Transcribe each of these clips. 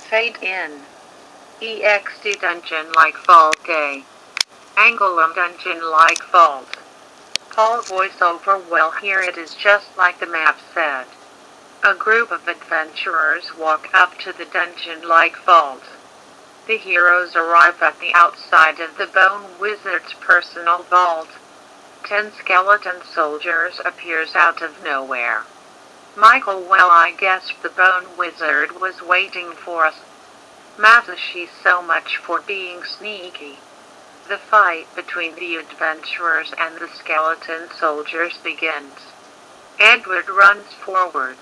Fade in. EXT dungeon like vault day. Angulum dungeon like vault. Paul voiceover. Well, here it is just like the map said. A group of adventurers walk up to the dungeon-like vault. The heroes arrive at the outside of the Bone Wizard's personal vault. 10 skeleton soldiers appears out of nowhere. Michael, well, I guess the Bone Wizard was waiting for us. Masashi, so much for being sneaky. The fight between the adventurers and the skeleton soldiers begins. Edward runs forward.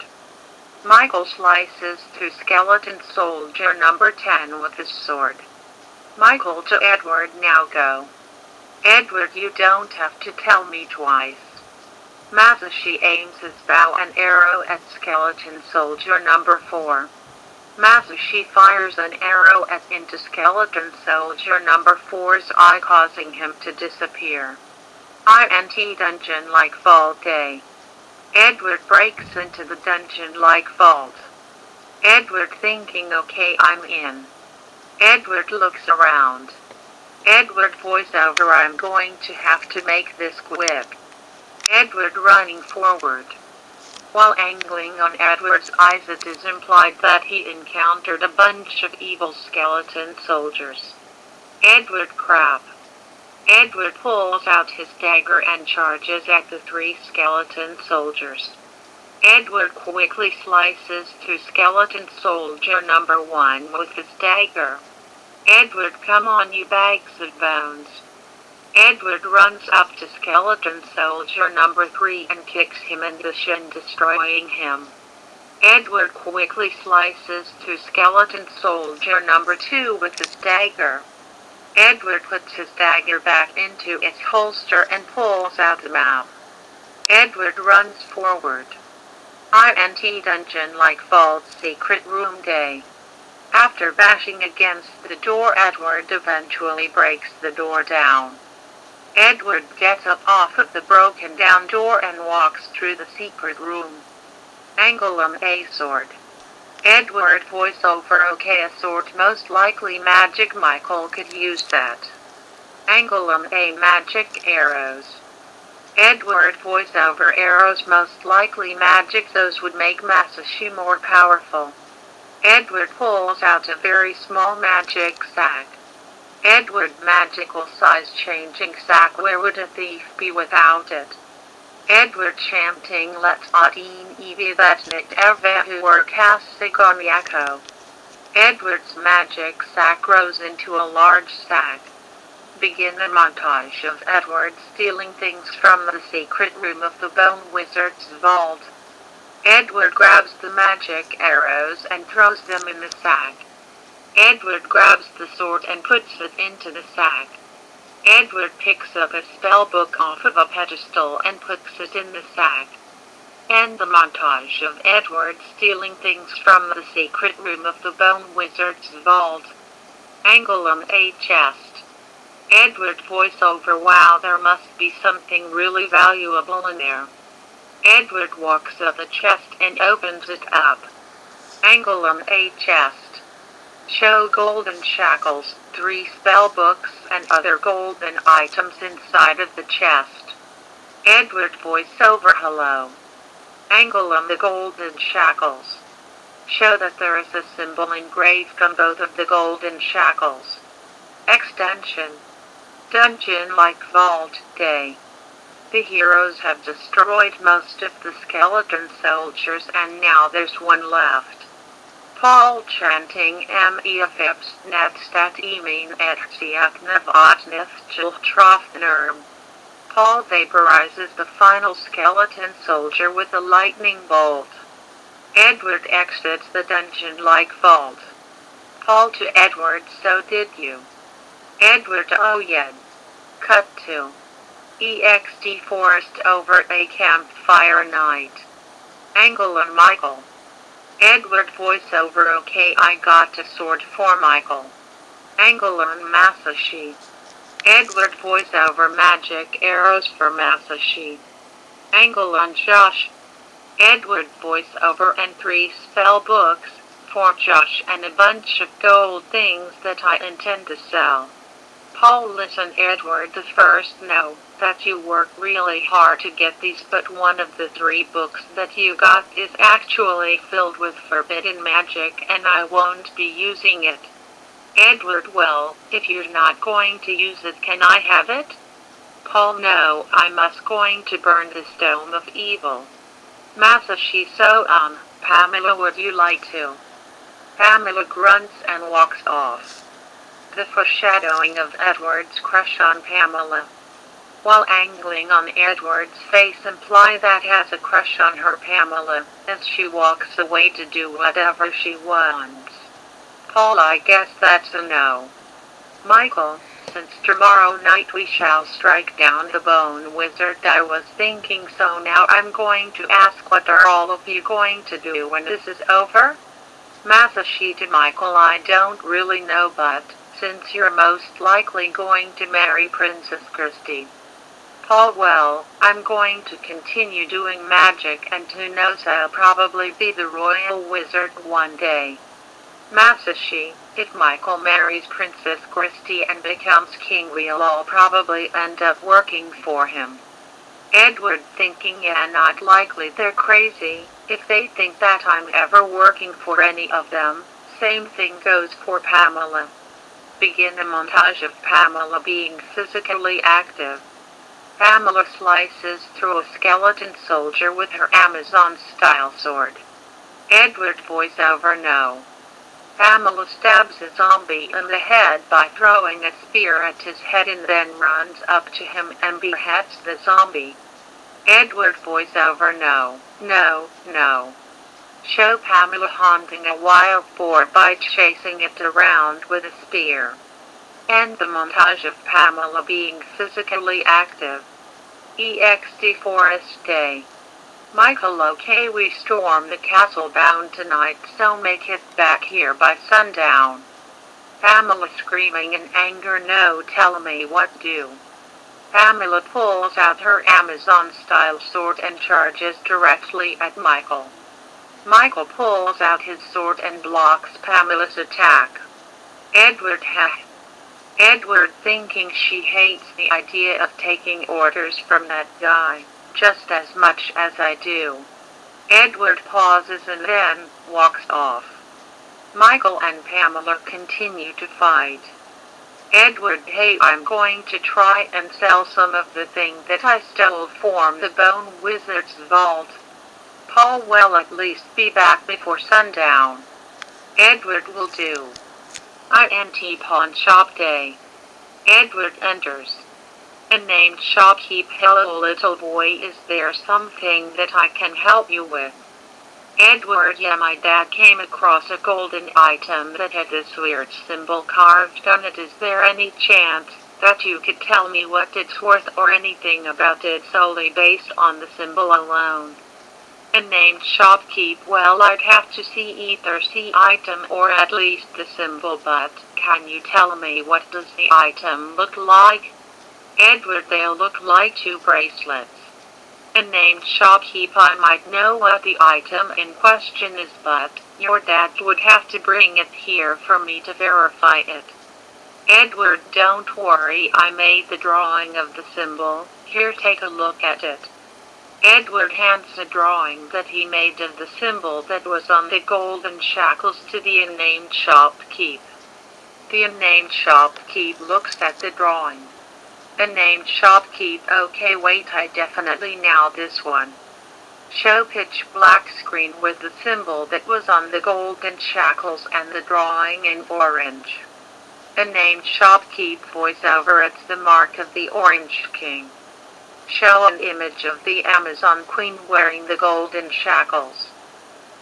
Michael slices through skeleton soldier number 10 with his sword. Michael to Edward, now go. Edward, you don't have to tell me twice. Masashi aims his bow and arrow at skeleton soldier number 4. Masashi fires an arrow into skeleton soldier number 4's eye, causing him to disappear. INT dungeon like vault day. Edward breaks into the dungeon-like vault. Edward thinking, okay, I'm in. Edward looks around. Edward voiceover, I'm going to have to make this quick. Edward running forward. While angling on Edward's eyes, it is implied that he encountered a bunch of evil skeleton soldiers. Edward crap. Edward pulls out his dagger and charges at the 3 skeleton soldiers. Edward quickly slices through skeleton soldier number 1 with his dagger. Edward, come on, you bags of bones. Edward runs up to skeleton soldier number 3 and kicks him in the shin, destroying him. Edward quickly slices through skeleton soldier number 2 with his dagger. Edward puts his dagger back into its holster and pulls out the map. Edward runs forward. INT dungeon like vault secret room day. After bashing against the door, Edward eventually breaks the door down. Edward gets up off of the broken down door and walks through the secret room. Angulum a sword. Edward voiceover, okay, a sword, most likely magic, Michael could use that. Angulum a magic arrows. Edward voiceover, arrows, most likely magic, those would make Masashi more powerful. Edward pulls out a very small magic sack. Edward, magical size changing sack, where would a thief be without it? Edward chanting, let's odin evi vetnik ervehu or kasigoniako. Edward's magic sack grows into a large sack. Begin a montage of Edward stealing things from the secret room of the Bone Wizard's vault. Edward grabs the magic arrows and throws them in the sack. Edward grabs the sword and puts it into the sack. Edward picks up a spell book off of a pedestal and puts it in the sack. And the montage of Edward stealing things from the secret room of the Bone Wizard's vault. Angulum a chest. Edward voiceover, wow, there must be something really valuable in there. Edward walks up the chest and opens it up. Angulum a chest. Show golden shackles, 3 spell books, and other golden items inside of the chest. Edward voiceover, hello. Angulum the golden shackles. Show that there is a symbol engraved on both of the golden shackles. Extension. Dungeon like vault day. The heroes have destroyed most of the skeleton soldiers and now there's one left. Paul chanting MEFIPS NETSTAT EMIN ETSIAKNEVOTNIF JILTROFNERM. Paul vaporizes the final skeleton soldier with a lightning bolt. Edward exits the dungeon-like vault. Paul to Edward, so did you? Edward, oh yeah. Cut to EXT forest over a campfire night. Angulum Michael. Edward voiceover, okay, I got a sword for Michael. Angulum Masashi. Edward voiceover, magic arrows for Masashi. Angulum Josh. Edward voiceover and 3 spell books for Josh and a bunch of gold things that I intend to sell. Paul, listen, Edward, the first know that you work really hard to get these, but one of the 3 books that you got is actually filled with forbidden magic and I won't be using it. Edward, well, if you're not going to use it, can I have it? Paul, no, I must going to burn this dome of evil. Masashi, so Pamela, would you like to? Pamela grunts and walks off. The foreshadowing of Edward's crush on Pamela, while angling on Edward's face, imply that he has a crush on her, Pamela, as she walks away to do whatever she wants. Paul, I guess that's a no. Michael, since tomorrow night we shall strike down the Bone Wizard, I was thinking, so now I'm going to ask, what are all of you going to do when this is over? Masashi to Michael, I don't really know, but since you're most likely going to marry Princess Christie. Paul, well, I'm going to continue doing magic, and who knows, I'll probably be the royal wizard one day. Masashi, if Michael marries Princess Christie and becomes king, we'll all probably end up working for him. Edward, thinking, yeah, not likely, they're crazy if they think that I'm ever working for any of them. Same thing goes for Pamela. Begin a montage of Pamela being physically active. Pamela slices through a skeleton soldier with her Amazon-style sword. Edward, voiceover, no. Pamela stabs a zombie in the head by throwing a spear at his head and then runs up to him and beheads the zombie. Edward, voiceover, no, no, no. Show Pamela haunting a wild boar by chasing it around with a spear. End the montage of Pamela being physically active. EXT Forest Day. Michael, okay, we storm the castle bound tonight, so make it back here by sundown. Pamela screaming in anger, no, tell me what do. Pamela pulls out her Amazon-style sword and charges directly at Michael. Michael pulls out his sword and blocks Pamela's attack. Edward, Edward, thinking she hates the idea of taking orders from that guy just as much as I do. Edward pauses and then walks off. Michael and Pamela continue to fight. Edward, hey, I'm going to try and sell some of the thing that I stole from the Bone Wizard's vault. Paul, well, at least be back before sundown. Edward, will do. INT Pawn Shop Day. Edward enters. A named shopkeep, hello little boy, is there something that I can help you with? Edward, yeah, my dad came across a golden item that had this weird symbol carved on it. Is there any chance that you could tell me what it's worth or anything about it solely based on the symbol alone? A named shopkeep, well, I'd have to see either the item or at least the symbol, but can you tell me what does the item look like? Edward, they'll look like 2 bracelets. A named shopkeep, I might know what the item in question is, but your dad would have to bring it here for me to verify it. Edward, don't worry, I made the drawing of the symbol. Here, take a look at it. Edward hands a drawing that he made of the symbol that was on the golden shackles to the unnamed shopkeep. The unnamed shopkeep looks at the drawing. Unnamed shopkeep, okay, wait, I definitely know this one. Show pitch black screen with the symbol that was on the golden shackles and the drawing in orange. Unnamed shopkeep, voiceover, it's the mark of the Orange King. Show an image of the Amazon Queen wearing the golden shackles.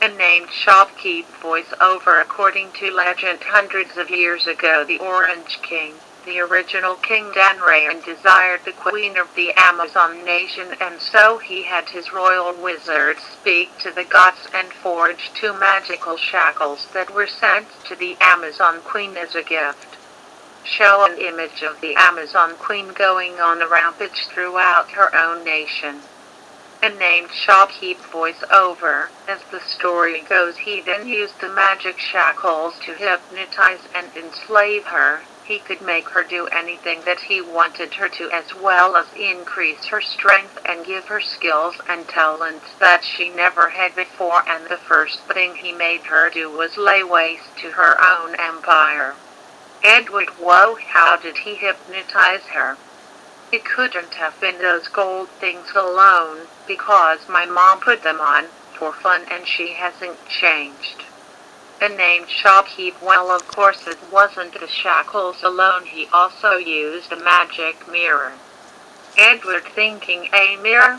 Unnamed shopkeep, voiceover, according to legend, hundreds of years ago the Orange King, the original King Danrayan, desired the queen of the Amazon nation, and so he had his royal wizards speak to the gods and forge 2 magical shackles that were sent to the Amazon queen as a gift. Show an image of the Amazon queen going on a rampage throughout her own nation. A named shopkeep voiceover. As the story goes, he then used the magic shackles to hypnotize and enslave her. He could make her do anything that he wanted her to, as well as increase her strength and give her skills and talents that she never had before, and the first thing he made her do was lay waste to her own empire. Edward, whoa, how did he hypnotize her? It couldn't have been those gold things alone, because my mom put them on, for fun, and she hasn't changed. A named shopkeep, well, of course it wasn't the shackles alone, he also used a magic mirror. Edward, thinking, a mirror?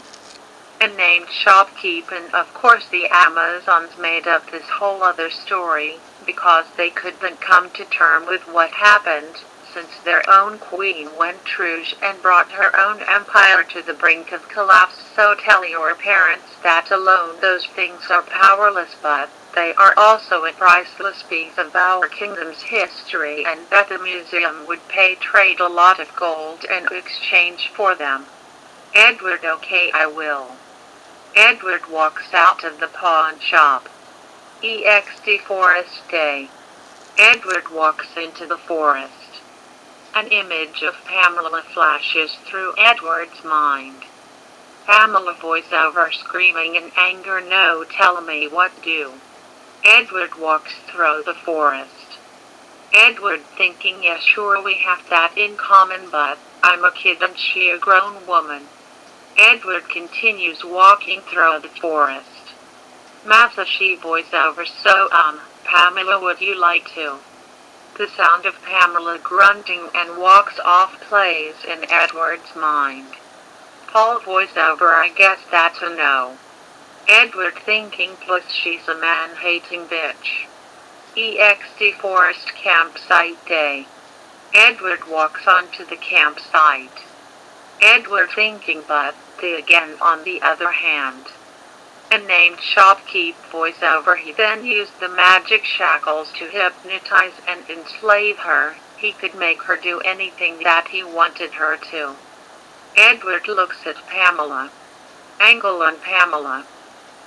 A named shopkeep, and of course the Amazons made up this whole other story, because they couldn't come to terms with what happened, since their own queen went rouge and brought her own empire to the brink of collapse. So tell your parents that alone those things are powerless, but they are also a priceless piece of our kingdom's history, and that the museum would pay trade a lot of gold in exchange for them. Edward, okay, I will. Edward walks out of the pawn shop. EXT Forest Day. Edward walks into the forest. An image of Pamela flashes through Edward's mind. Pamela voiceover, screaming in anger, no, tell me what do. Edward walks through the forest. Edward, thinking, yes, sure, we have that in common, but I'm a kid and she a grown woman. Edward continues walking through the forest. Masashi voiceover, so Pamela, would you like to? The sound of Pamela grunting and walks off plays in Edward's mind. Paul voiceover, I guess that's a no. Edward, thinking, plus she's a man-hating bitch. EXT Forest Campsite Day. Edward walks onto the campsite. Edward, thinking, but again, on the other hand. A named shopkeep voiceover, he then used the magic shackles to hypnotize and enslave her. He could make her do anything that he wanted her to. Edward looks at Pamela. Angle on Pamela.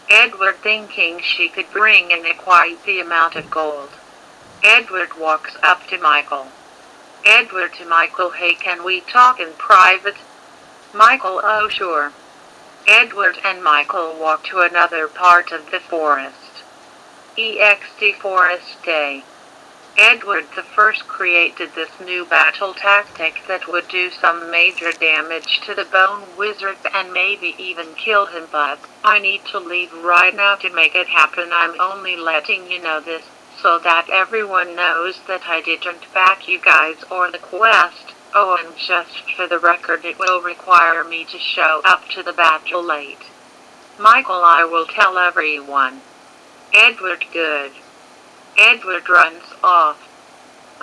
Edward, thinking she could bring in quite the amount of gold. Edward walks up to Michael. Edward to Michael, hey, can we talk in private? Michael, oh sure. Edward and Michael walk to another part of the forest. EXT Forest Day. Edward the First created this new battle tactic that would do some major damage to the Bone Wizard and maybe even kill him, but I need to leave right now to make it happen. I'm only letting you know this, so that everyone knows that I didn't back you guys or the quest. Oh, and just for the record, it will require me to show up to the battle late. Michael, I will tell everyone. Edward, good. Edward runs off.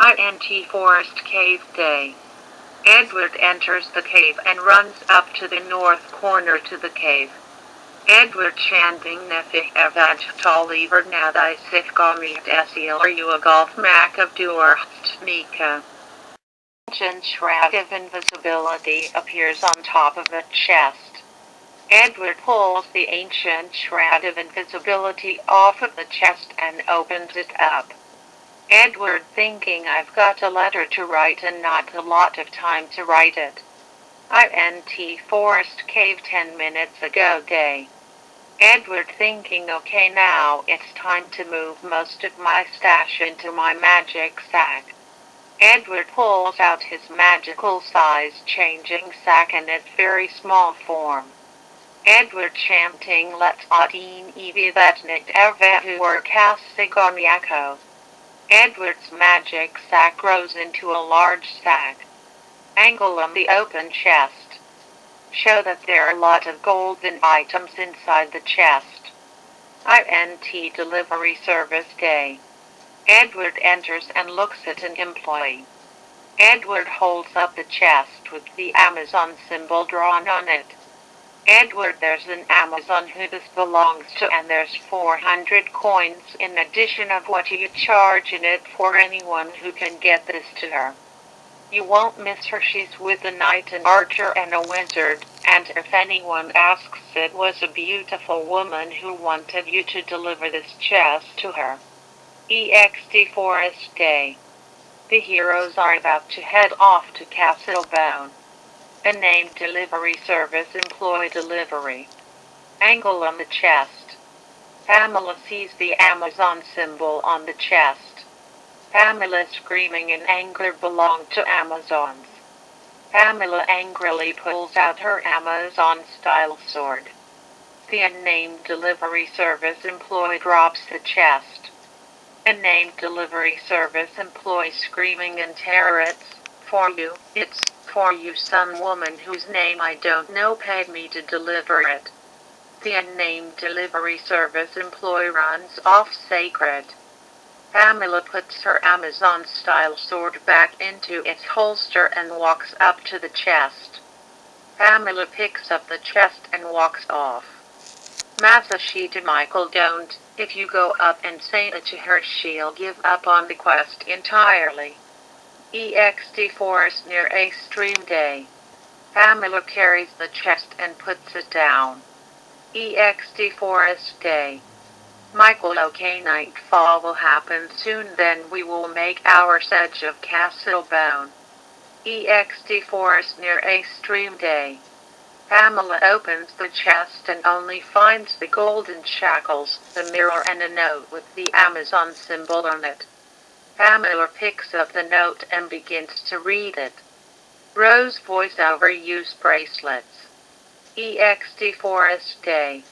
INT Forest Cave Day. Edward enters the cave and runs up to the north corner to the cave. Edward chanting Nefih Evad Toliver Nadai Sifgami Desil, are you a golf mac of Dur Mika? Ancient shroud of invisibility appears on top of a chest. Edward pulls the ancient shroud of invisibility off of the chest and opens it up. Edward, thinking, I've got a letter to write and not a lot of time to write it. INT Forest Cave 10 minutes ago day. Edward, thinking, okay, now it's time to move most of my stash into my magic sack. Edward pulls out his magical size changing sack in its very small form. Edward chanting, let's Adin Evi Vetnik Evehu or Kasigoniako. Edward's magic sack grows into a large sack. Angle on the open chest. Show that there are a lot of golden items inside the chest. INT Delivery Service Day. Edward enters and looks at an employee. Edward holds up the chest with the Amazon symbol drawn on it. Edward, there's an Amazon who this belongs to, and there's 400 coins in addition of what you charge in it for anyone who can get this to her. You won't miss her, she's with a knight, an archer, and a wizard, And if anyone asks, it was a beautiful woman who wanted you to deliver this chest to her. EXT Forest Day. The heroes are about to head off to Castlebound. A named delivery service employee delivery. Angle on the chest. Pamela sees the Amazon symbol on the chest. Pamela screaming in anger belonged to Amazons. Pamela angrily pulls out her Amazon-style sword. The unnamed delivery service employee drops the chest. A named delivery service employee screaming in terror, it's for you, some woman whose name I don't know paid me to deliver it. The unnamed delivery service employee runs off sacred. Pamela puts her Amazon-style sword back into its holster and walks up to the chest. Pamela picks up the chest and walks off. Masashita Michael, don't. If you go up and say it to her, she'll give up on the quest entirely. EXT Forest near a stream day. Pamela carries the chest and puts it down. EXT Forest Day. Michael, okay, nightfall will happen soon, then we will make our siege of Castlebound. EXT Forest near a stream day. Pamela opens the chest and only finds the golden shackles, the mirror, and a note with the Amazon symbol on it. Pamela picks up the note and begins to read it. Rose voiceover use bracelets. EXT Forest Day.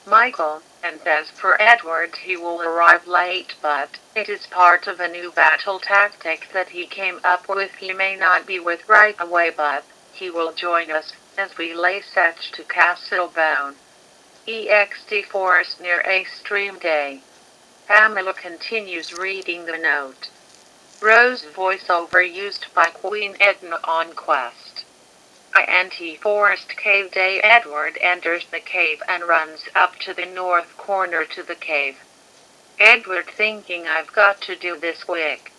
Michael, and as for Edward, he will arrive late, but it is part of a new battle tactic that he came up with. He may not be with right away, but he will join us as we lay siege to Castlebound. EXT Forest near a stream day. Pamela continues reading the note. Rose voiceover used by Queen Edna on quest. INT Forest Cave Day. Edward enters the cave and runs up to the north corner to the cave. Edward thinking, I've got to do this quick.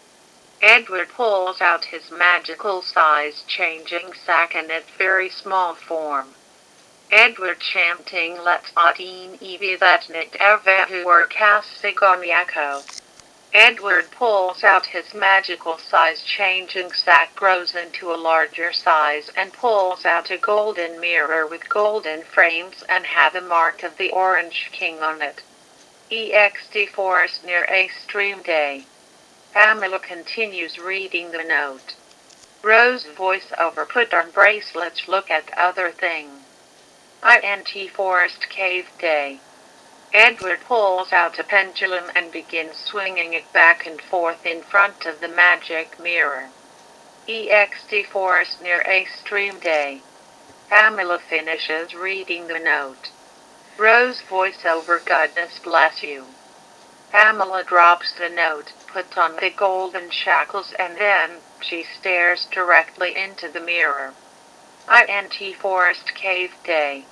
Edward pulls out his magical size changing sack in its very small form. Edward chanting, let's adin evi that nit evehu or casigoniaco. Edward pulls out his magical size changing sack, grows into a larger size, and pulls out a golden mirror with golden frames and have the mark of the Orange King on it. EXT Forest near a stream day. Pamela continues reading the note. Rose voiceover put on bracelets, look at other thing. INT Forest Cave Day. Edward pulls out a pendulum and begins swinging it back and forth in front of the magic mirror. EXT Forest near a stream day. Pamela finishes reading the note. Rose voiceover, goodness bless you. Pamela drops the note, puts on the golden shackles, and then she stares directly into the mirror. INT Forest Cave Day.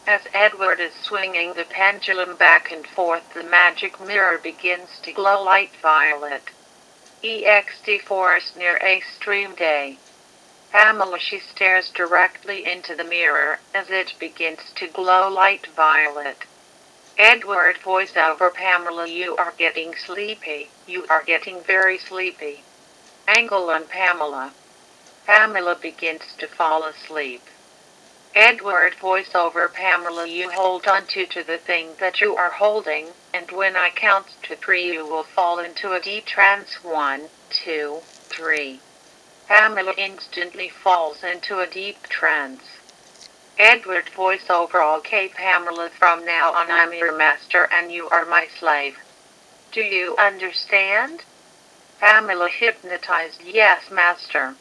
As Edward is swinging the pendulum back and forth, the magic mirror begins to glow light violet. EXT Forest near a stream day. Pamela, she stares directly into the mirror as it begins to glow light violet. Edward voiceover, Pamela, you are getting sleepy. You are getting very sleepy. Angle on Pamela. Pamela begins to fall asleep. Edward voiceover, Pamela, you hold on to the thing that you are holding, and when I count to 3 you will fall into a deep trance. 1, 2, 3. Pamela instantly falls into a deep trance. Edward voiceover, okay Pamela, from now on I'm your master and you are my slave. Do you understand? Pamela hypnotized, yes master.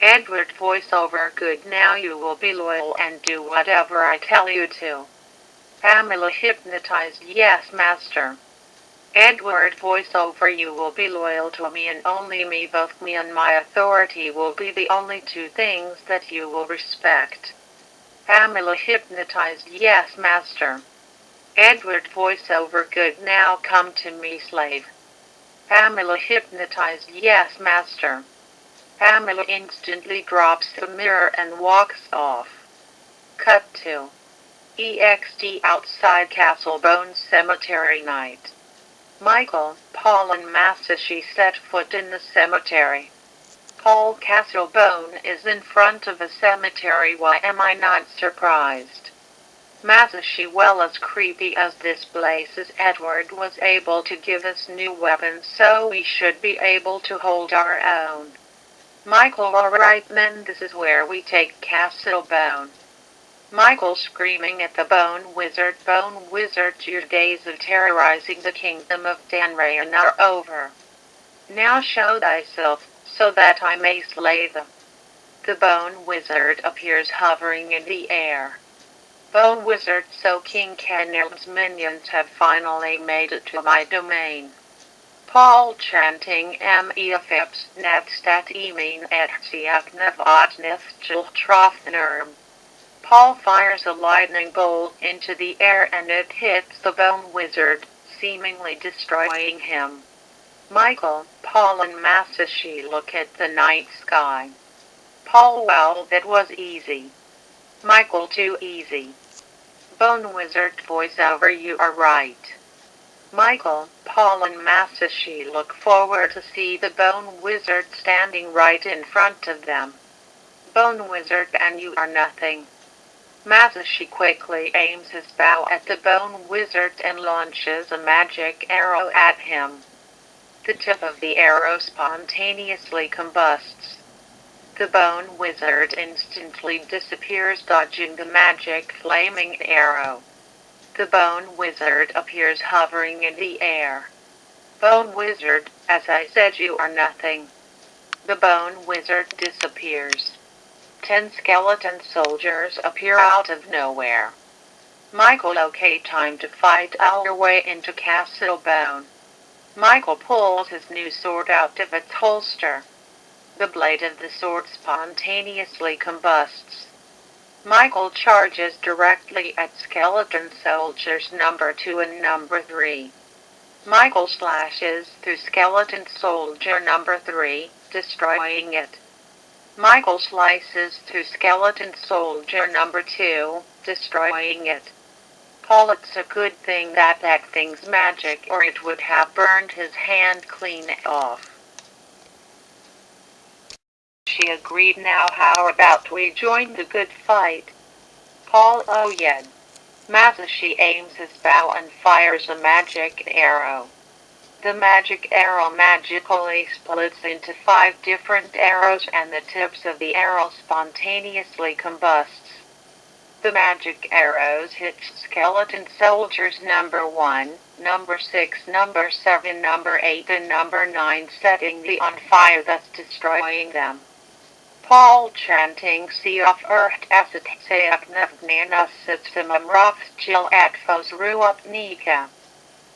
Edward voiceover, good, now you will be loyal and do whatever I tell you to. Pamela hypnotized, yes master. Edward voiceover, you will be loyal to me and only me, both me and my authority will be the only 2 things that you will respect. Pamela hypnotized, yes master. Edward voiceover, good, now come to me slave. Pamela hypnotized, yes master. Pamela instantly drops the mirror and walks off. Cut to EXT outside Castle Bone Cemetery night. Michael, Paul and Masashi set foot in the cemetery. Paul Castlebone is in front of a cemetery. Why am I not surprised? Masashi, well, as creepy as this place is, Edward was able to give us new weapons, so we should be able to hold our own. Michael, alright then, this is where we take Castlebone. Michael screaming at the Bone Wizard, your days of terrorizing the kingdom of Danrayan are over. Now show thyself, so that I may slay them. The Bone Wizard appears hovering in the air. Bone Wizard, so King Kenil's minions have finally made it to my domain. Paul chanting MEFEPS Natstat Emin Etsiak Nevatnith Jiltrofnerm. Paul fires a lightning bolt into the air and it hits the Bone Wizard, seemingly destroying him. Michael, Paul and Masashi look at the night sky. Paul, well, that was easy. Michael, too easy. Bone Wizard voiceover, you are right. Michael, Paul and Masashi look forward to see the Bone Wizard standing right in front of them. Bone Wizard, and you are nothing. Masashi quickly aims his bow at the Bone Wizard and launches a magic arrow at him. The tip of the arrow spontaneously combusts. The Bone Wizard instantly disappears, dodging the magic flaming arrow. The Bone Wizard appears hovering in the air. Bone Wizard, as I said, you are nothing. The Bone Wizard disappears. 10 skeleton soldiers appear out of nowhere. Michael, okay, time to fight our way into Castlebone. Michael pulls his new sword out of its holster. The blade of the sword spontaneously combusts. Michael charges directly at skeleton soldiers number 2 and number 3. Michael slashes through skeleton soldier number 3, destroying it. Michael slices through skeleton soldier number 2, destroying it. Paul, it's a good thing that thing's magic, or it would have burned his hand clean off. She agreed. Now how about we join the good fight? Paul, oh yeah. Masashi aims his bow and fires a magic arrow. The magic arrow magically splits into 5 different arrows and the tips of the arrow spontaneously combusts. The magic arrows hit skeleton soldiers number 1, number 6, number 7, number 8 and number 9, setting them on fire, thus destroying them. Paul chanting Sea of Earth Acid Sayak Nevnana Systemum Roth Jill at Fos Ruop Nika.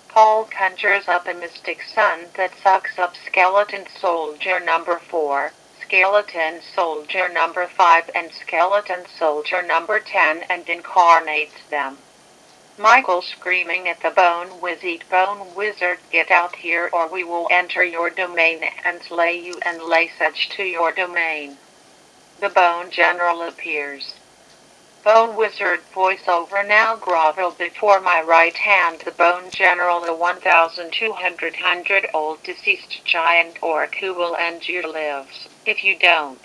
Paul conjures up a mystic sun that sucks up skeleton soldier number 4, skeleton soldier number 5 and skeleton soldier number 10 and incarnates them. Michael screaming at the Bone Wizard, get out here or we will enter your domain and slay you and lay siege to your domain. The Bone General appears. Bone Wizard voiceover, now grovel before my right hand. The Bone General, a 1,200-old deceased giant orc who will end your lives if you don't.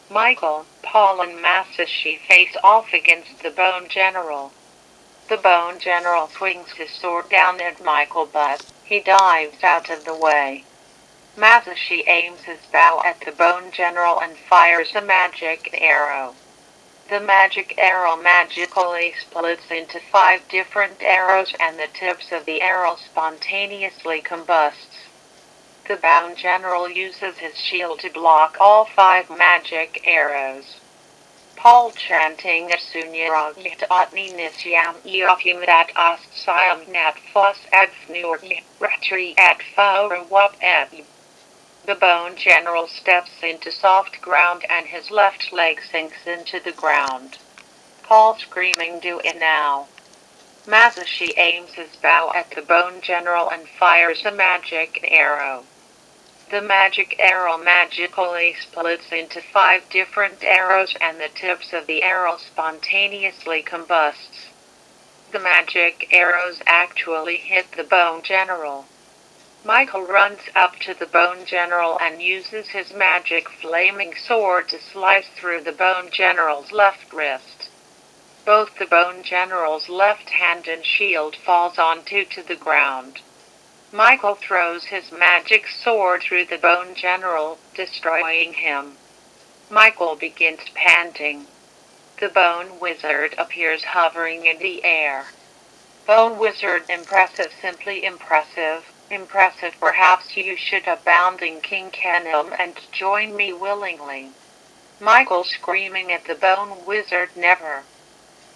Michael, Paul and Masashi face off against the Bone General. The Bone General swings his sword down at Michael, but he dives out of the way. Masashi aims his bow at the Bone General and fires a magic arrow. The magic arrow magically splits into 5 different arrows and the tips of the arrow spontaneously combusts. The Bone General uses his shield to block all 5 magic arrows. Paul chanting Asunyaragitotni Nisyam Eofim that Astsayam Nat Fos Adfnur Retri at Fora Wap Eb. The Bone General steps into soft ground and his left leg sinks into the ground. Paul screaming, do it now. Masashi aims his bow at the Bone General and fires a magic arrow. The magic arrow magically splits into 5 different arrows and the tips of the arrow spontaneously combusts. The magic arrows actually hit the Bone General. Michael runs up to the Bone General and uses his magic flaming sword to slice through the Bone General's left wrist. Both the Bone General's left hand and shield falls onto the ground. Michael throws his magic sword through the Bone General, destroying him. Michael begins panting. The Bone Wizard appears hovering in the air. Bone Wizard, impressive, simply impressive. Impressive, perhaps you should abounding King Kenelm and join me willingly. Michael screaming at the Bone Wizard, never.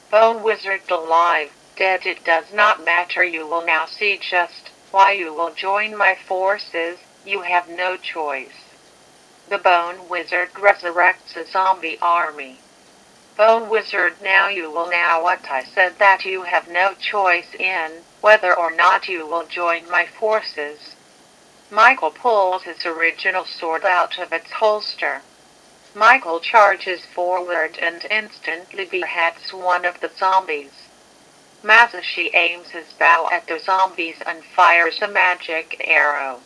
Bone Wizard, alive, dead, it does not matter, you will now see just why you will join my forces, you have no choice. The Bone Wizard resurrects a zombie army. Bone Wizard, now you will know what I said, that you have no choice in whether or not you will join my forces. Michael pulls his original sword out of its holster. Michael charges forward and instantly beheads one of the zombies. Masashi aims his bow at the zombies and fires a magic arrow.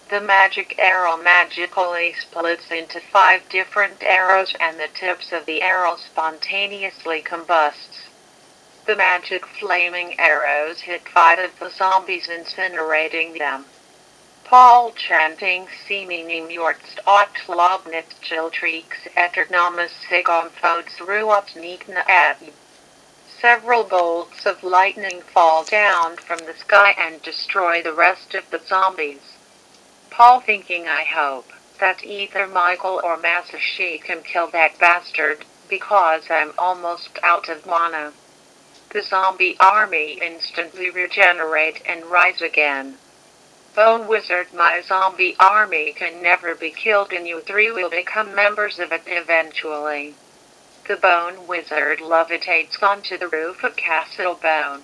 The magic arrow magically splits into 5 different arrows and the tips of the arrow spontaneously combusts. The magic flaming arrows hit 5 of the zombies, incinerating them. Paul chanting seemingem jetzt Otlobnitz Chiltrix Eternamus Sigom Fodes Ruops Nikna at. Several bolts of lightning fall down from the sky and destroy the rest of the zombies. Paul thinking, I hope that either Michael or Masashi can kill that bastard, because I'm almost out of mana. The zombie army instantly regenerate and rise again. Bone Wizard, my zombie army can never be killed and you 3 will become members of it eventually. The Bone Wizard levitates onto the roof of Castle Bone.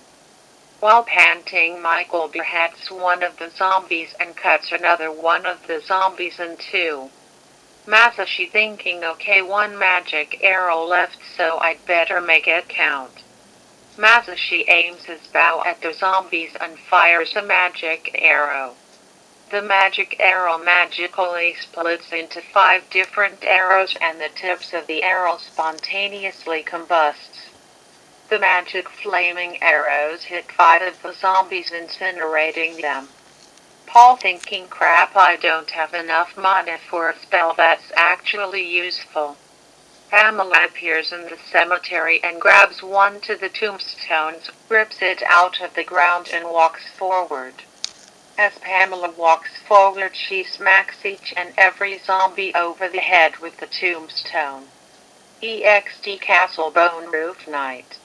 While panting, Michael beheads one of the zombies and cuts another one of the zombies in 2. Masashi thinking, okay, 1 magic arrow left, so I'd better make it count. Masashi aims his bow at the zombies and fires a magic arrow. The magic arrow magically splits into 5 different arrows and the tips of the arrow spontaneously combusts. The magic flaming arrows hit 5 of the zombies, incinerating them. Paul thinking, crap, I don't have enough mana for a spell that's actually useful. Pamela appears in the cemetery and grabs one of the tombstones, rips it out of the ground and walks forward. As Pamela walks forward, she smacks each and every zombie over the head with the tombstone. EXT Castle Bone Roof Night.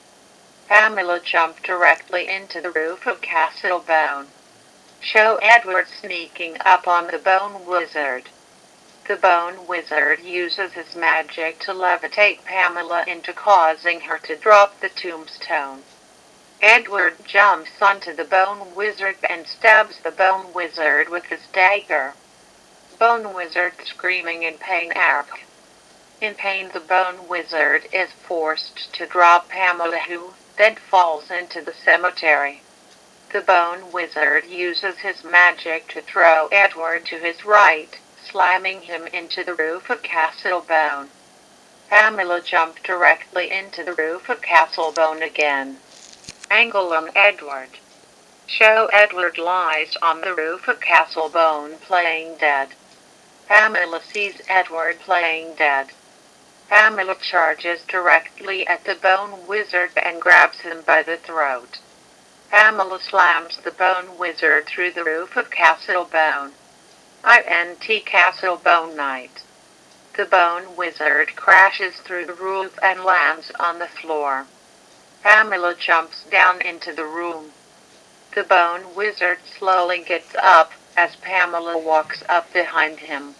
Pamela jumped directly into the roof of Castle Bone. Show Edward sneaking up on the Bone Wizard. The Bone Wizard uses his magic to levitate Pamela into causing her to drop the tombstone. Edward jumps onto the Bone Wizard and stabs the Bone Wizard with his dagger. Bone Wizard screaming in pain. In pain, the Bone Wizard is forced to drop Pamela, who then falls into the cemetery. The Bone Wizard uses his magic to throw Edward to his right, slamming him into the roof of Castle Bone. Pamela jumped directly into the roof of Castle Bone again. Angle on Edward. Show Edward lies on the roof of Castle Bone playing dead. Pamela sees Edward playing dead. Pamela charges directly at the Bone Wizard and grabs him by the throat. Pamela slams the Bone Wizard through the roof of Castle Bone. INT Castle Bone Night. The Bone Wizard crashes through the roof and lands on the floor. Pamela jumps down into the room. The Bone Wizard slowly gets up as Pamela walks up behind him.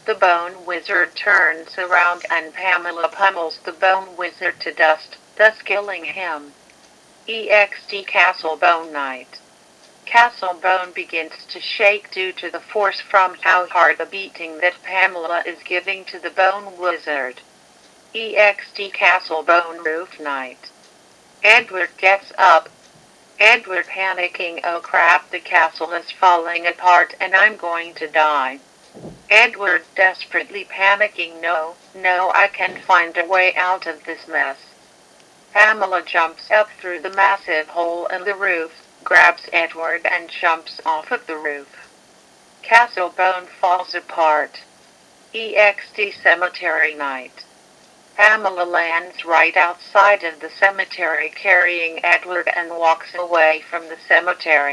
The Bone Wizard turns around and Pamela pummels the Bone Wizard to dust, thus killing him. EXT Castle Bone Night. Castle Bone begins to shake due to the force from how hard the beating that Pamela is giving to the bone wizard. EXT Castle Bone Roof Night. Edward gets up. Edward panicking, oh crap, the castle is falling apart and I'm going to die. Edward desperately panicking, no, I can find a way out of this mess. Pamela jumps up through the massive hole in the roof, grabs Edward and jumps off of the roof. Castle Bone falls apart. EXT Cemetery Night. Pamela lands right outside of the cemetery carrying Edward and walks away from the cemetery.